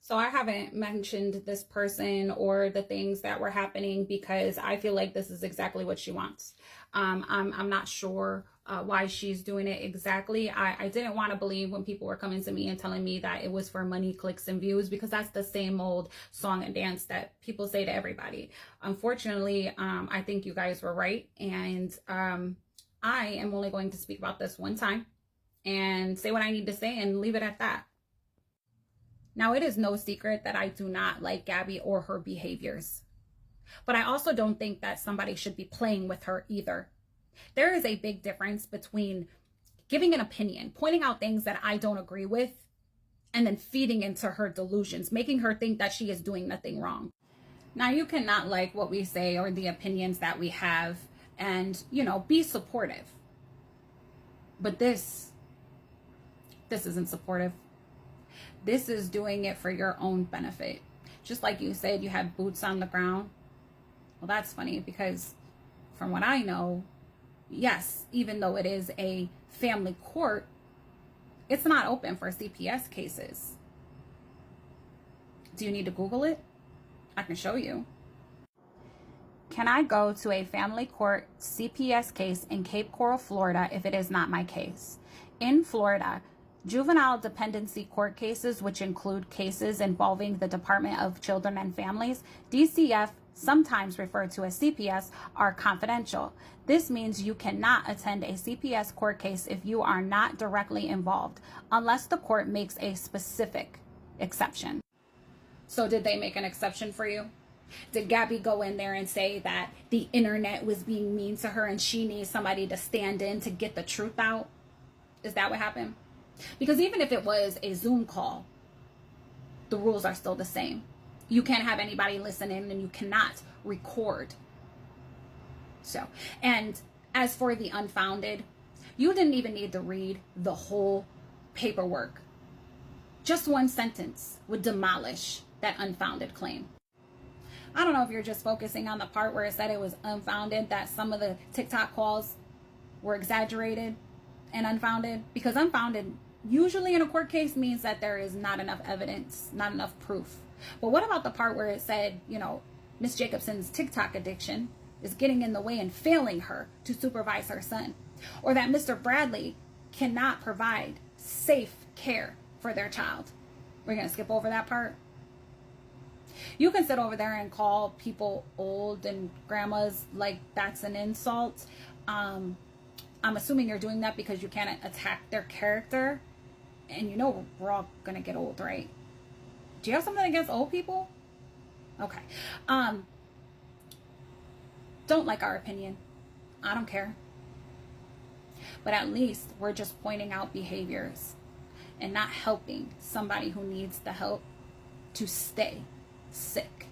So I haven't mentioned this person or the things that were happening because I feel like this is exactly what she wants. I'm not sure why she's doing it exactly. I didn't want to believe when people were coming to me and telling me that it was for money, clicks, and views, because that's the same old song and dance that people say to everybody. Unfortunately, I think you guys were right. And I am only going to speak about this one time and say what I need to say and leave it at that. Now, it is no secret that I do not like Gabi or her behaviors, but I also don't think that somebody should be playing with her either. There is a big difference between giving an opinion, pointing out things that I don't agree with, and then feeding into her delusions, making her think that she is doing nothing wrong. Now, you cannot like what we say or the opinions that we have and, be supportive. But this isn't supportive. This is doing it for your own benefit. Just like you said, you had boots on the ground. Well, that's funny because from what I know, yes, even though it is a family court, it's not open for CPS cases. Do you need to Google it? I can show you. Can I go to a family court CPS case in Cape Coral, Florida, if it is not my case? In Florida, juvenile dependency court cases, which include cases involving the Department of Children and Families, DCF, sometimes referred to as CPS, are confidential. This means you cannot attend a CPS court case if you are not directly involved, unless the court makes a specific exception. So did they make an exception for you? Did Gabi go in there and say that the internet was being mean to her and she needs somebody to stand in to get the truth out? Is that what happened? Because even if it was a Zoom call, the rules are still the same. You can't have anybody listen in and you cannot record. So, and as for the unfounded, you didn't even need to read the whole paperwork. Just one sentence would demolish that unfounded claim. I don't know if you're just focusing on the part where it said it was unfounded, that some of the TikTok calls were exaggerated and unfounded, because unfounded usually in a court case means that there is not enough evidence, not enough proof. But what about the part where it said, Miss Jacobson's TikTok addiction is getting in the way and failing her to supervise her son? Or that Mr. Bradley cannot provide safe care for their child? We're going to skip over that part. You can sit over there and call people old and grandmas like that's an insult. I'm assuming you're doing that because you can't attack their character. And we're all going to get old, right? Do you have something against old people? Okay. Don't like our opinion. I don't care. But at least we're just pointing out behaviors and not helping somebody who needs the help to stay sick.